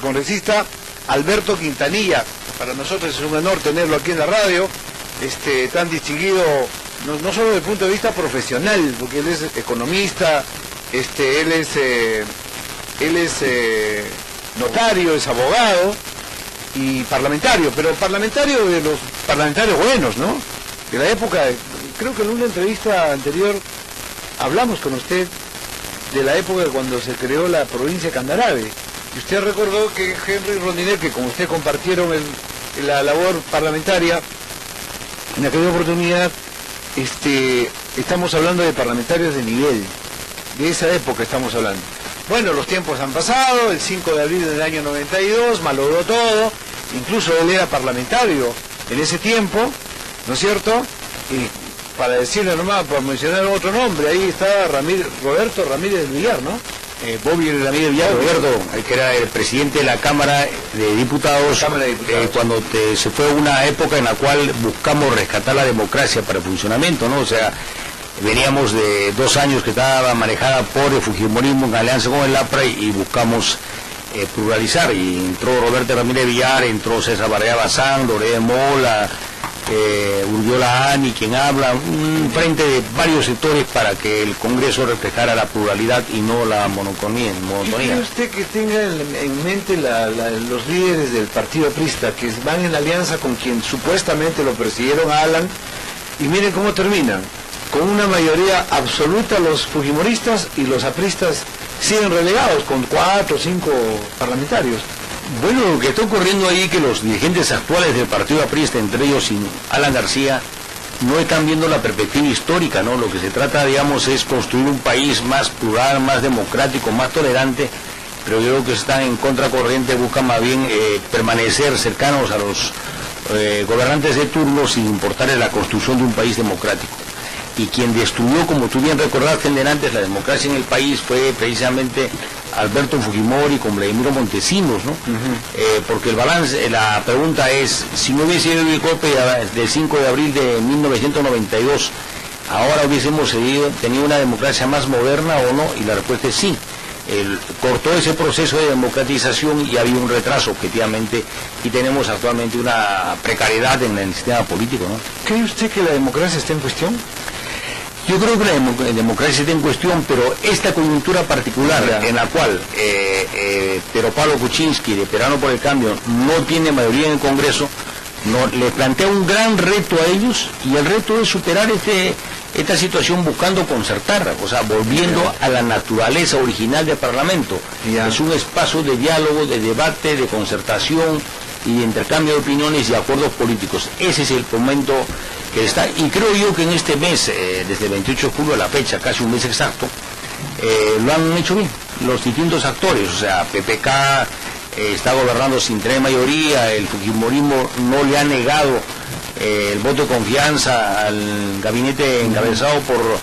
congresista Alberto Quintanilla. Para nosotros es un honor tenerlo aquí en la radio, tan distinguido, no solo desde el punto de vista profesional, porque él es economista, él es notario, es abogado y parlamentario, pero parlamentario de los parlamentarios buenos, ¿no? De la época, creo que en una entrevista anterior hablamos con usted de la época cuando se creó la provincia de Candarave, y usted recordó que Henry Rondinel, que con usted compartieron la labor parlamentaria, en aquella oportunidad, estamos hablando de parlamentarios de nivel, de esa época estamos hablando. Bueno, los tiempos han pasado, el 5 de abril del año 92, malogró todo, incluso él era parlamentario en ese tiempo, ¿no es cierto? Y para decirle nomás, por mencionar otro nombre, ahí está Roberto Ramírez Villar, ¿no? Bobby Ramírez Villar, Roberto, que era el presidente de la Cámara de Diputados, cuando se fue una época en la cual buscamos rescatar la democracia para el funcionamiento, ¿no? O sea, veníamos de 2 años que estaba manejada por el fujimorismo en alianza con el APRA y buscamos pluralizar, y entró Roberto Ramírez Villar, entró César Barrea Bazán, Lorena Mola, Uriola Ani, quien habla, un frente de varios sectores para que el Congreso reflejara la pluralidad y no la monotonía. ¿Qué cree usted que tenga en mente los líderes del partido aprista, que van en alianza con quien supuestamente lo persiguieron a Alan, y miren cómo terminan? Con una mayoría absoluta los fujimoristas, y los apristas siguen relegados con 4 o 5 parlamentarios. Bueno, lo que está ocurriendo ahí es que los dirigentes actuales del partido aprista, entre ellos Alan García, no están viendo la perspectiva histórica, ¿no? Lo que se trata, digamos, es construir un país más plural, más democrático, más tolerante, pero yo creo que están en contracorriente, buscan más bien permanecer cercanos a los gobernantes de turno sin importarles la construcción de un país democrático. Y quien destruyó, como tú bien recordaste antes, la democracia en el país fue precisamente Alberto Fujimori con Vladimiro Montesinos, ¿no? Porque el balance, la pregunta es, si no hubiese habido el golpe del 5 de abril de 1992, ¿ahora hubiésemos tenido una democracia más moderna o no? Y la respuesta es sí. Cortó ese proceso de democratización y había un retraso, objetivamente, y tenemos actualmente una precariedad en el sistema político, ¿no? ¿Cree usted que la democracia está en cuestión? Yo creo que la democracia está en cuestión, pero esta coyuntura particular en la cual Pedro Pablo Kuczynski, de Peruano por el Cambio, no tiene mayoría en el Congreso, le plantea un gran reto a ellos, y el reto es superar esta situación buscando concertar, o sea, volviendo a la naturaleza original del Parlamento. Es un espacio de diálogo, de debate, de concertación y de intercambio de opiniones y acuerdos políticos. Ese es el momento que está, y creo yo que en este mes, desde el 28 de julio a la fecha, casi un mes exacto, lo han hecho bien, los distintos actores, o sea, PPK está gobernando sin tener mayoría, el fujimorismo no le ha negado el voto de confianza al gabinete encabezado por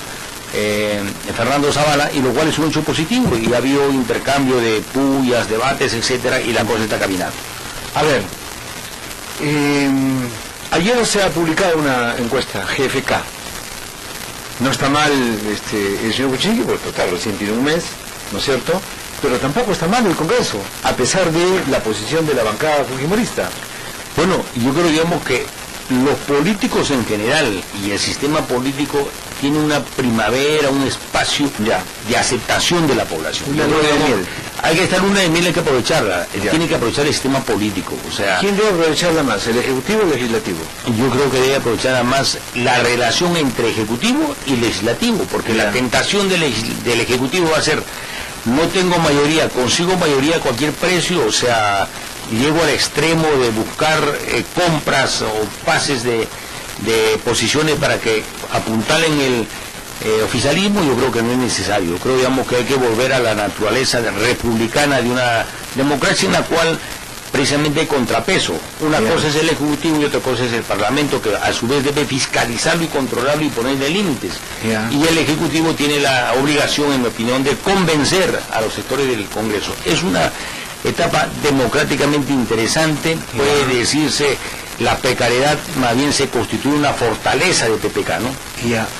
Fernando Zavala, y lo cual es un hecho positivo, y ha habido intercambio de pullas, debates, etcétera, y la cosa está caminando. A ver, ayer se ha publicado una encuesta, GFK. No está mal el señor Kuczynski, porque total recién tiene un mes, ¿no es cierto? Pero tampoco está mal el Congreso, a pesar de la posición de la bancada fujimorista. Bueno, yo creo, digamos, que los políticos en general y el sistema político tiene una primavera, un espacio de aceptación de la población. Hay que estar luna de miel, hay que aprovecharla. Tiene que aprovechar el sistema político. O sea, ¿quién debe aprovecharla más, el Ejecutivo o el Legislativo? Yo creo que debe aprovecharla más la relación entre Ejecutivo y Legislativo, porque la tentación del Ejecutivo va a ser: no tengo mayoría, consigo mayoría a cualquier precio, o sea, llego al extremo de buscar compras o pases de posiciones para que apuntalen el oficialismo. Yo creo que no es necesario. Yo creo, digamos, que hay que volver a la naturaleza republicana de una democracia en la cual precisamente hay contrapeso. Una cosa es el Ejecutivo y otra cosa es el Parlamento, que a su vez debe fiscalizarlo y controlarlo y ponerle límites. Y el Ejecutivo tiene la obligación, en mi opinión, de convencer a los sectores del Congreso. Es una etapa democráticamente interesante, puede decirse. La precariedad más bien se constituye una fortaleza de PPK, ¿no?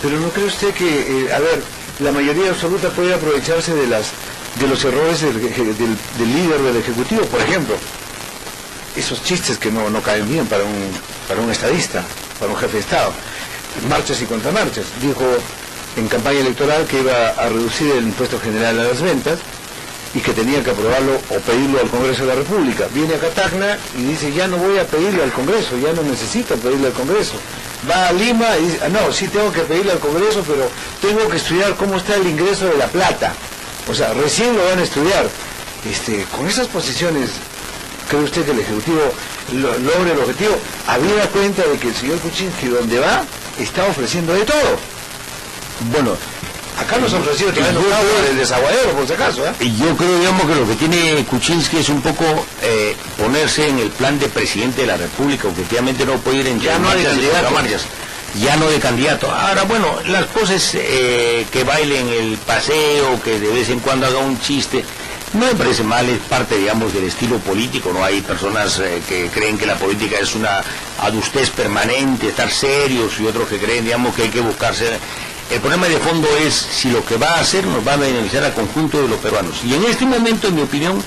Pero ¿no cree usted que, a ver, la mayoría absoluta puede aprovecharse de las de los errores del líder del Ejecutivo, por ejemplo. Esos chistes que no caen bien para un estadista, para un jefe de Estado. Marchas y contramarchas. Dijo en campaña electoral que iba a reducir el impuesto general a las ventas y que tenía que aprobarlo o pedirlo al Congreso de la República. Viene acá Tacna y dice, ya no voy a pedirle al Congreso, ya no necesito pedirle al Congreso. Va a Lima y dice, no, sí tengo que pedirle al Congreso, pero tengo que estudiar cómo está el ingreso de la plata. O sea, recién lo van a estudiar. Con esas posiciones, ¿cree usted que el Ejecutivo logre el objetivo? Habida cuenta de que el señor Kuczynski, donde va, está ofreciendo de todo. Bueno, acá nos ha ofrecido también el desaguadero, por si acaso. Yo creo, digamos, que lo que tiene Kuczynski es un poco ponerse en el plan de presidente de la República. Objetivamente no puede ir en ya no de candidato. Ya no de candidato. Ahora, bueno, las cosas que bailen el paseo, que de vez en cuando haga un chiste, no me parece mal, es parte, digamos, del estilo político. No hay personas que creen que la política es una adustez permanente, estar serios, y otros que creen, digamos, que hay que buscarse. El problema de fondo es si lo que va a hacer nos va a beneficiar al conjunto de los peruanos. Y en este momento, en mi opinión,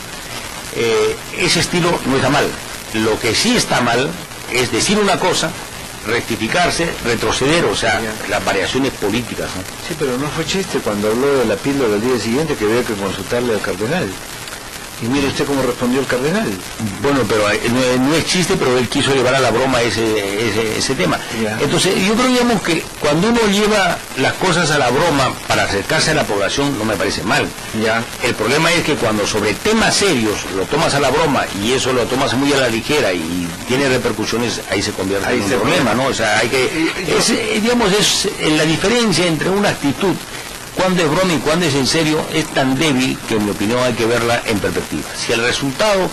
ese estilo no está mal. Lo que sí está mal es decir una cosa, rectificarse, retroceder, o sea, las variaciones políticas, ¿no? Sí, pero no fue chiste cuando habló de la píldora del día siguiente que había que consultarle al cardenal. Y mire usted cómo respondió el cardenal. Bueno, pero no es chiste, pero él quiso llevar a la broma ese tema. Ya. Entonces, yo creo, digamos, que cuando uno lleva las cosas a la broma para acercarse a la población, no me parece mal. Ya. El problema es que cuando sobre temas serios lo tomas a la broma y eso lo tomas muy a la ligera y tiene repercusiones, ahí se convierte en un problema, ¿no? O sea, hay que... digamos, es la diferencia entre una actitud cuando es broma y cuando es en serio, es tan débil que en mi opinión hay que verla en perspectiva. Si el resultado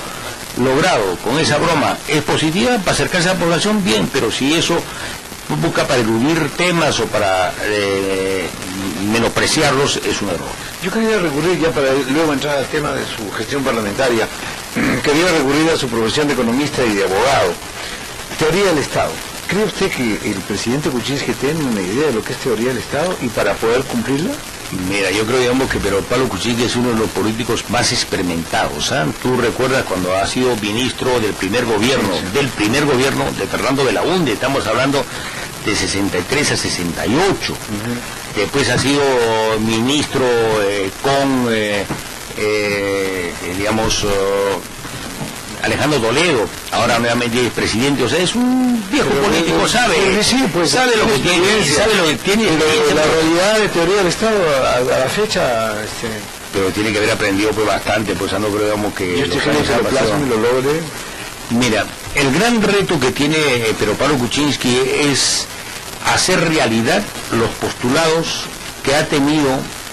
logrado con esa broma es positiva, para acercarse a la población, bien, pero si eso busca para eludir temas o para menospreciarlos, es un error. Yo quería recurrir, ya para luego entrar al tema de su gestión parlamentaria, quería recurrir a su profesión de economista y de abogado. Teoría del Estado. ¿Cree usted que el presidente Kuczynski tiene una idea de lo que es teoría del Estado y para poder cumplirla? Mira, yo creo, digamos, que Pedro Pablo Kuczynski es uno de los políticos más experimentados, ¿eh? Tú recuerdas cuando ha sido ministro del primer gobierno, de Fernando Belaúnde, estamos hablando de 63 a 68. Después ha sido ministro con, digamos... Alejandro Toledo, ahora nuevamente es presidente, o sea, es un viejo político, sabe lo que tiene, sabe lo que tiene. Pero la realidad de teoría del Estado a la fecha... Pero tiene que haber aprendido pues bastante, pues no creo, digamos, que... Yo estoy seguro que lo plasme y lo logre. Mira, el gran reto que tiene Pedro Pablo Kuczynski es hacer realidad los postulados que ha tenido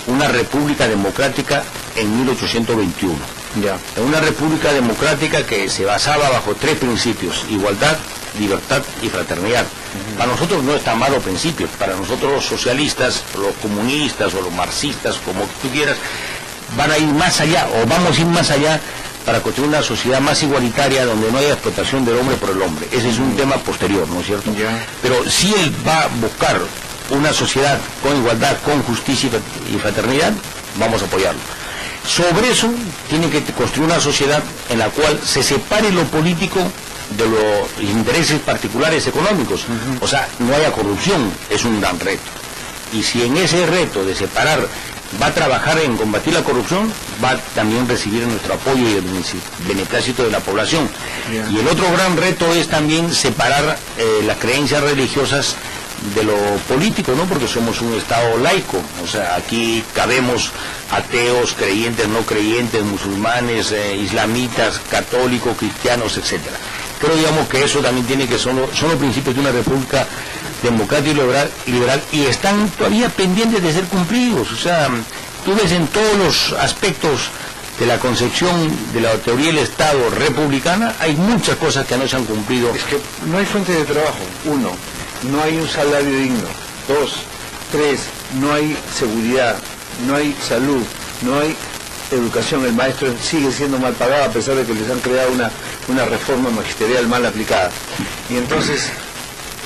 una república democrática en 1821. Ya. Una república democrática que se basaba bajo 3 principios: igualdad, libertad y fraternidad. Para nosotros no están malos principios, para nosotros los socialistas, los comunistas o los marxistas, como tú quieras, van a ir más allá, o vamos a ir más allá para construir una sociedad más igualitaria donde no haya explotación del hombre por el hombre. Ese es un tema posterior, ¿no es cierto? Ya. Pero si él va a buscar una sociedad con igualdad, con justicia y fraternidad, vamos a apoyarlo. Sobre eso tiene que construir una sociedad en la cual se separe lo político de los intereses particulares económicos. O sea, no haya corrupción, es un gran reto. Y si en ese reto de separar va a trabajar en combatir la corrupción, va a también recibir nuestro apoyo y el beneplácito de la población. Y el otro gran reto es también separar las creencias religiosas de lo político, ¿no? Porque somos un Estado laico, o sea, aquí cabemos ateos, creyentes, no creyentes, musulmanes, islamitas, católicos, cristianos, etcétera. Creo, digamos, que eso también tiene que son los principios de una república democrática y liberal, y están todavía pendientes de ser cumplidos. O sea, tú ves en todos los aspectos de la concepción de la teoría del Estado republicana, hay muchas cosas que no se han cumplido. Es que no hay fuente de trabajo, 1, no hay un salario digno, 2, 3, no hay seguridad, no hay salud, no hay educación. El maestro sigue siendo mal pagado a pesar de que les han creado una reforma magisterial mal aplicada. Y entonces,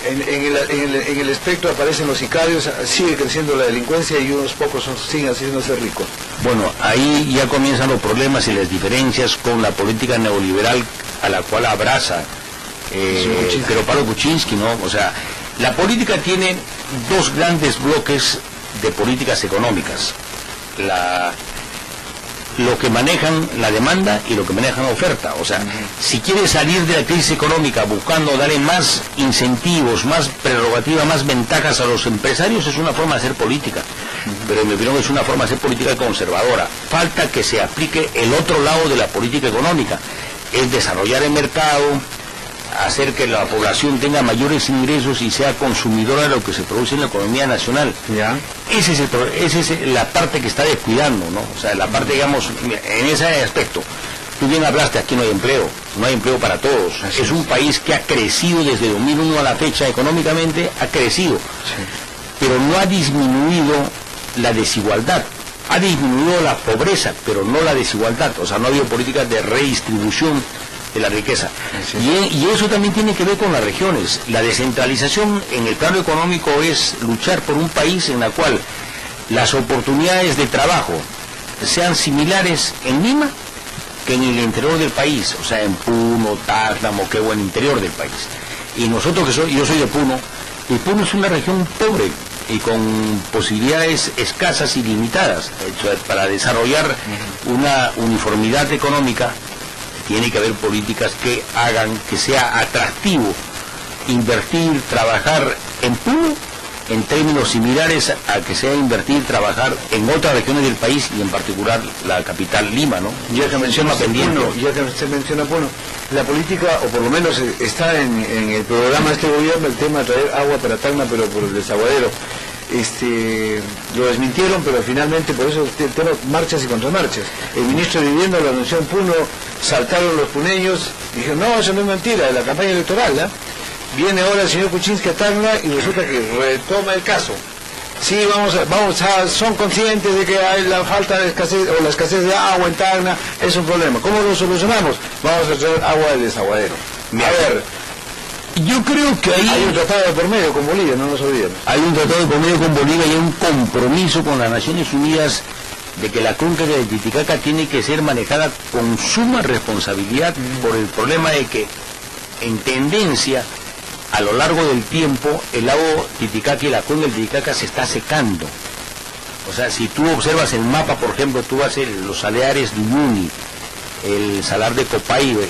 en el espectro aparecen los sicarios, sigue creciendo la delincuencia y unos pocos siguen haciéndose ricos. Bueno, ahí ya comienzan los problemas y las diferencias con la política neoliberal a la cual abraza pero Pablo Kuczynski, ¿no? O sea, la política tiene dos grandes bloques de políticas económicas. Lo que manejan la demanda y lo que manejan la oferta. O sea, si quiere salir de la crisis económica buscando darle más incentivos, más prerrogativas, más ventajas a los empresarios, es una forma de hacer política. Pero en mi opinión es una forma de hacer política conservadora. Falta que se aplique el otro lado de la política económica, es desarrollar el mercado, hacer que la población tenga mayores ingresos y sea consumidora de lo que se produce en la economía nacional. ¿Ya? Esa es la parte que está descuidando, ¿no? O sea, la parte, digamos, en ese aspecto. Tú bien hablaste, aquí no hay empleo para todos. Así es un país que ha crecido desde 2001 a la fecha, económicamente ha crecido, sí, pero no ha disminuido la desigualdad. Ha disminuido la pobreza, pero no la desigualdad. O sea, no ha habido políticas de redistribución de la riqueza. Y eso también tiene que ver con las regiones. La descentralización en el plano económico es luchar por un país en el cual las oportunidades de trabajo sean similares en Lima que en el interior del país, o sea, en Puno, Tacna, Moquegua, en el interior del país. Y nosotros, yo soy de Puno, y Puno es una región pobre y con posibilidades escasas y limitadas. Para desarrollar una uniformidad económica tiene que haber políticas que hagan que sea atractivo invertir, trabajar en Puno en términos similares a que sea invertir, trabajar en otras regiones del país y en particular la capital Lima, ¿no? Ya que menciona Puno, la política, o por lo menos está en el programa de este gobierno el tema de traer agua para Tacna, pero por el desaguadero. Lo desmintieron, pero finalmente por eso tenemos marchas y contramarchas. El ministro de Vivienda lo anunció en Puno, saltaron los puneños, dijeron, no, eso no es mentira, es la campaña electoral, ¿eh? Viene ahora el señor Kuczynski a Tacna y resulta que retoma el caso. Sí, son conscientes de que hay la falta de escasez o la escasez de agua en Tacna, es un problema. ¿Cómo lo solucionamos? Vamos a traer agua del desaguadero. A ver, yo creo que hay un tratado de por medio con Bolivia, no nos olvidemos. Hay un tratado de por medio con Bolivia y hay un compromiso con las Naciones Unidas de que la cuenca del Titicaca tiene que ser manejada con suma responsabilidad por el problema de que, en tendencia, a lo largo del tiempo, el lago Titicaca y la cuenca del Titicaca se está secando. O sea, si tú observas el mapa, por ejemplo, tú vas a los Saleares de Uyuni, el salar de Copaiba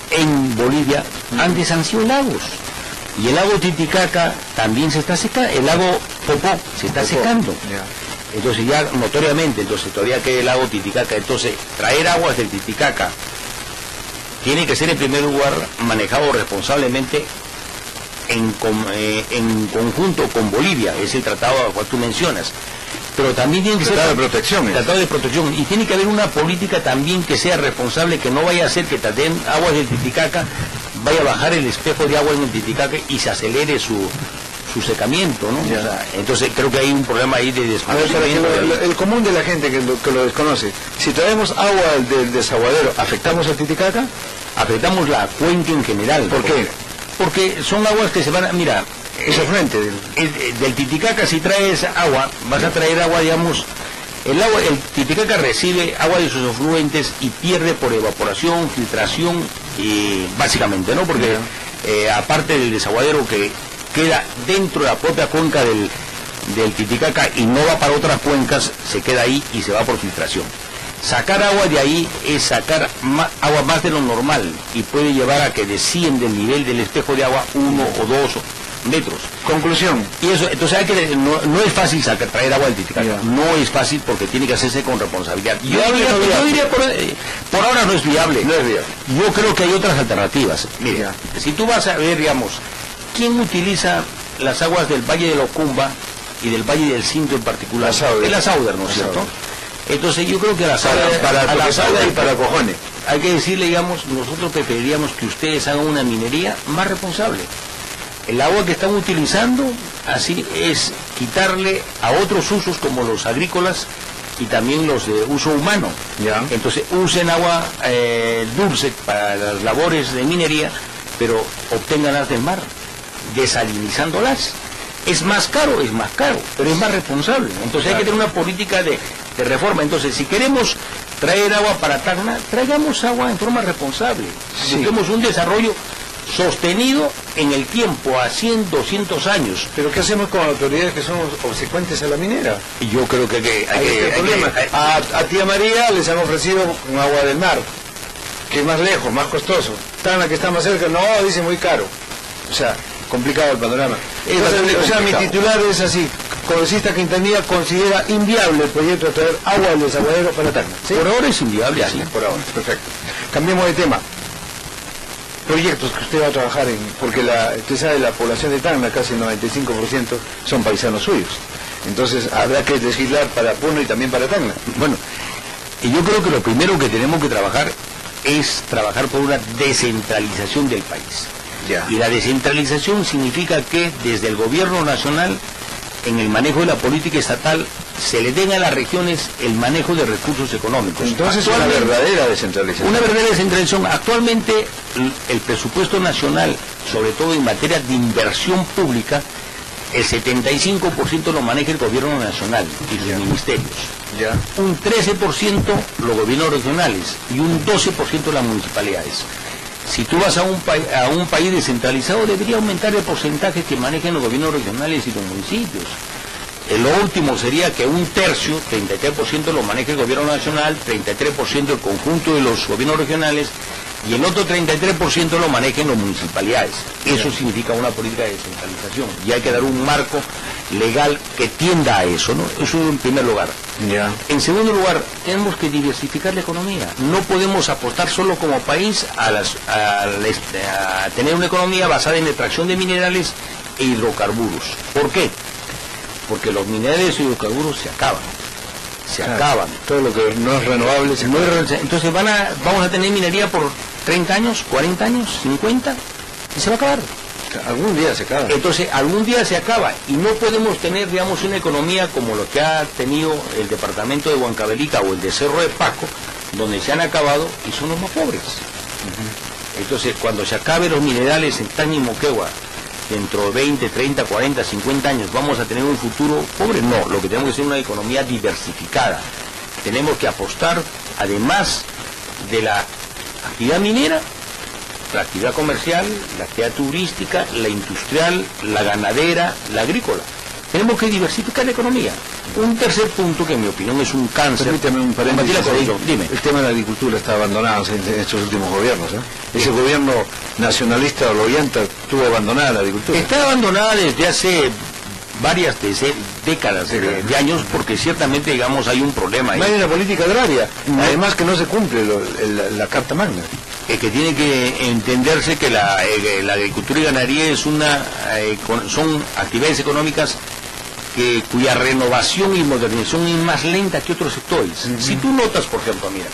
en Bolivia, antes han sido lagos. Y el lago Titicaca también se está secando, el lago Popó se está secando. Entonces ya notoriamente, todavía queda el lago Titicaca. Entonces, traer aguas del Titicaca tiene que ser en primer lugar manejado responsablemente en conjunto con Bolivia, es el tratado al cual tú mencionas. Pero también tiene que ser tratado de protección. Tratado de protección. Y tiene que haber una política también que sea responsable, que no vaya a hacer que traten aguas del Titicaca, vaya a bajar el espejo de agua en el Titicaca y se acelere su secamiento, ¿no? O sea, entonces creo que hay un problema ahí de desconocimiento. El común de la gente que lo desconoce, si traemos agua del desaguadero, ¿afectamos al Titicaca? Afectamos la cuenca en general. ¿Por qué? Porque son aguas que se van a... Mira, es afluente del Titicaca, si traes agua, vas a traer agua, digamos, el Titicaca recibe agua de sus afluentes y pierde por evaporación, filtración, básicamente, ¿no? Porque aparte del desaguadero que queda dentro de la propia cuenca del Titicaca y no va para otras cuencas, se queda ahí y se va por filtración. Sacar agua de ahí es sacar agua más de lo normal y puede llevar a que descienda el nivel del espejo de agua 1 o 2 metros. Conclusión. Y eso, entonces no es fácil traer agua del Titicaca. No es fácil porque tiene que hacerse con responsabilidad. Yo diría por ahora no es viable. No es viable. Yo creo que hay otras alternativas. Mira, si tú vas a ver, digamos, ¿quién utiliza las aguas del Valle de Locumba y del Valle del Cinto en particular? La Sauder, ¿no es cierto? Entonces yo creo que la Sauder, y para cojones. Hay que decirle, digamos, nosotros preferiríamos que ustedes hagan una minería más responsable. El agua que están utilizando, así es quitarle a otros usos como los agrícolas y también los de uso humano. Entonces usen agua dulce para las labores de minería, pero obténganlas del mar, desalinizándolas. Es más caro, pero es más responsable. Entonces hay que tener una política de de reforma. Entonces, si queremos traer agua para Tacna, traigamos agua en forma responsable. Sí. Busquemos un desarrollo sostenido en el tiempo, a 100, 200 años. Pero ¿qué hacemos con autoridades que son obsecuentes a la minera? Y yo creo que a Tía María les han ofrecido un agua del mar, que es más lejos, más costoso. Tacna, que está más cerca, no, dice muy caro. O sea, complicado el panorama. Entonces, o sea, mi titular es así: Congresista Quintanilla considera inviable el proyecto de traer agua del desaguadero para Tacna. ¿Sí? Por ahora es inviable, ya, sí. Por ahora, perfecto. Cambiemos de tema. Proyectos que usted va a trabajar en, porque usted sabe, la población de Tacna, casi el 95% son paisanos suyos. Entonces habrá que legislar para Puno y también para Tacna. Bueno, y yo creo que lo primero que tenemos que trabajar es trabajar por una descentralización del país. Ya. Y la descentralización significa que desde el gobierno nacional, en el manejo de la política estatal, se le den a las regiones el manejo de recursos económicos. Entonces una verdadera descentralización. Una verdadera descentralización. Actualmente el presupuesto nacional, sobre todo en materia de inversión pública, el 75% lo maneja el gobierno nacional y sus ministerios. Ya. Un 13% los gobiernos regionales y un 12% las municipalidades. Si tú vas a un país descentralizado, debería aumentar el porcentaje que manejan los gobiernos regionales y los municipios. Lo último sería que un tercio, 33% lo maneja el gobierno nacional, 33% el conjunto de los gobiernos regionales y el otro 33% lo manejan las municipalidades. Eso significa una política de descentralización y hay que dar un marco legal que tienda a eso, ¿no? Eso en primer lugar. Ya. En segundo lugar, tenemos que diversificar la economía. No podemos apostar solo como país a tener una economía basada en la extracción de minerales e hidrocarburos. ¿Por qué? Porque los minerales y hidrocarburos se acaban. Acaban. Todo lo que no es renovable se acaba. Entonces vamos a tener minería por 30 años, 40 años, 50 y se va a acabar. Algún día se acaba. Entonces, algún día se acaba y no podemos tener, digamos, una economía como lo que ha tenido el departamento de Huancavelica o el de Cerro de Pasco, donde se han acabado y son los más pobres. Entonces, cuando se acaben los minerales en Tacna y Moquegua, dentro de 20, 30, 40, 50 años, ¿vamos a tener un futuro pobre? No, lo que tenemos que hacer es una economía diversificada. Tenemos que apostar, además de la actividad minera, la actividad comercial, la actividad turística, la industrial, la ganadera, la agrícola. Tenemos que diversificar la economía. Un tercer punto que en mi opinión es un cáncer. Permítame un paréntesis. Dime. El tema de la agricultura está abandonado en estos últimos gobiernos. Ese gobierno nacionalista Oloyanta tuvo abandonada la agricultura. Está abandonada desde hace varias décadas de años, porque ciertamente, digamos, hay un problema ahí. Hay una política agraria, además que no se cumple la Carta Magna. Que tiene que entenderse que la agricultura y ganadería son actividades económicas cuya renovación y modernización es más lenta que otros sectores. Si tú notas, por ejemplo, mira,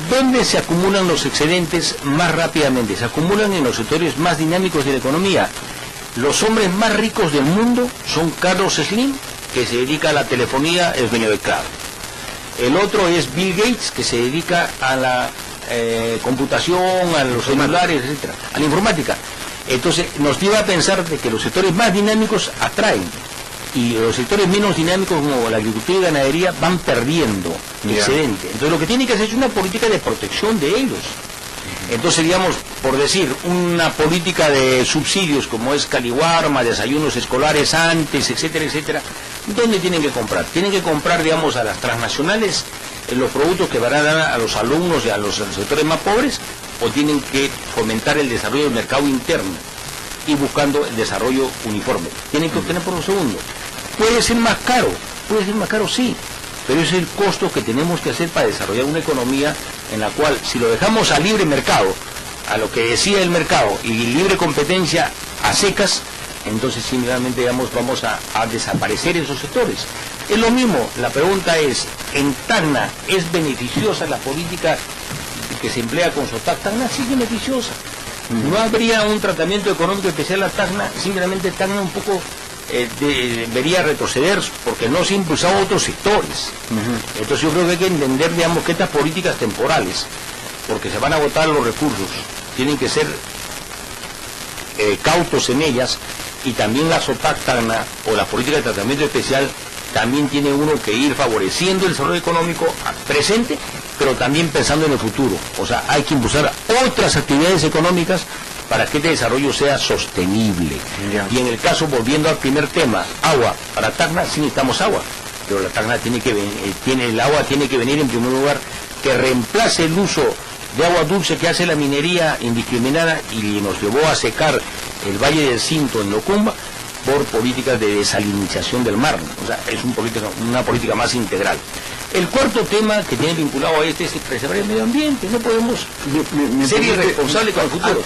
¿dónde se acumulan los excedentes más rápidamente? Se acumulan en los sectores más dinámicos de la economía. Los hombres más ricos del mundo son Carlos Slim, que se dedica a la telefonía, es dueño de Claro. El otro es Bill Gates, que se dedica a la computación, a los celulares, etcétera, a la informática. Entonces nos lleva a pensar de que los sectores más dinámicos atraen y los sectores menos dinámicos, como la agricultura y ganadería, van perdiendo excedente. Entonces lo que tiene que hacer es una política de protección de ellos. Entonces, digamos, por decir, una política de subsidios como es Caliwarma, desayunos escolares antes, etcétera, etcétera, ¿dónde tienen que comprar? Tienen que comprar, digamos, a las transnacionales los productos que van a dar a los alumnos y a los sectores más pobres, o tienen que fomentar el desarrollo del mercado interno y buscando el desarrollo uniforme. Tienen que obtener por lo segundo. Puede ser más caro sí, pero es el costo que tenemos que hacer para desarrollar una economía en la cual, si lo dejamos a libre mercado, a lo que decía el mercado, y libre competencia a secas, entonces simplemente, digamos, vamos a desaparecer esos sectores. Es lo mismo, la pregunta es, ¿en Tacna es beneficiosa la política que se emplea con SOTAC? Tacna sí es beneficiosa. No habría un tratamiento económico especial a Tacna, simplemente Tacna un poco debería retroceder porque no se ha impulsado a otros sectores. Entonces yo creo que hay que entender, digamos, que estas políticas temporales, porque se van a agotar los recursos, tienen que ser cautos en ellas, y también la SOTAC Tacna o la política de tratamiento especial también tiene uno que ir favoreciendo el desarrollo económico presente, pero también pensando en el futuro. O sea, hay que impulsar otras actividades económicas para que este desarrollo sea sostenible. Y en el caso, volviendo al primer tema, agua, para Tacna sí necesitamos agua, pero la Tacna el agua tiene que venir en primer lugar que reemplace el uso de agua dulce que hace la minería indiscriminada y nos llevó a secar el Valle del Cinto en Locumba por políticas de desalinización del mar. O sea, es una política más integral. El cuarto tema que tiene vinculado a este es preservar el medio ambiente. No podemos ser irresponsables con el futuro.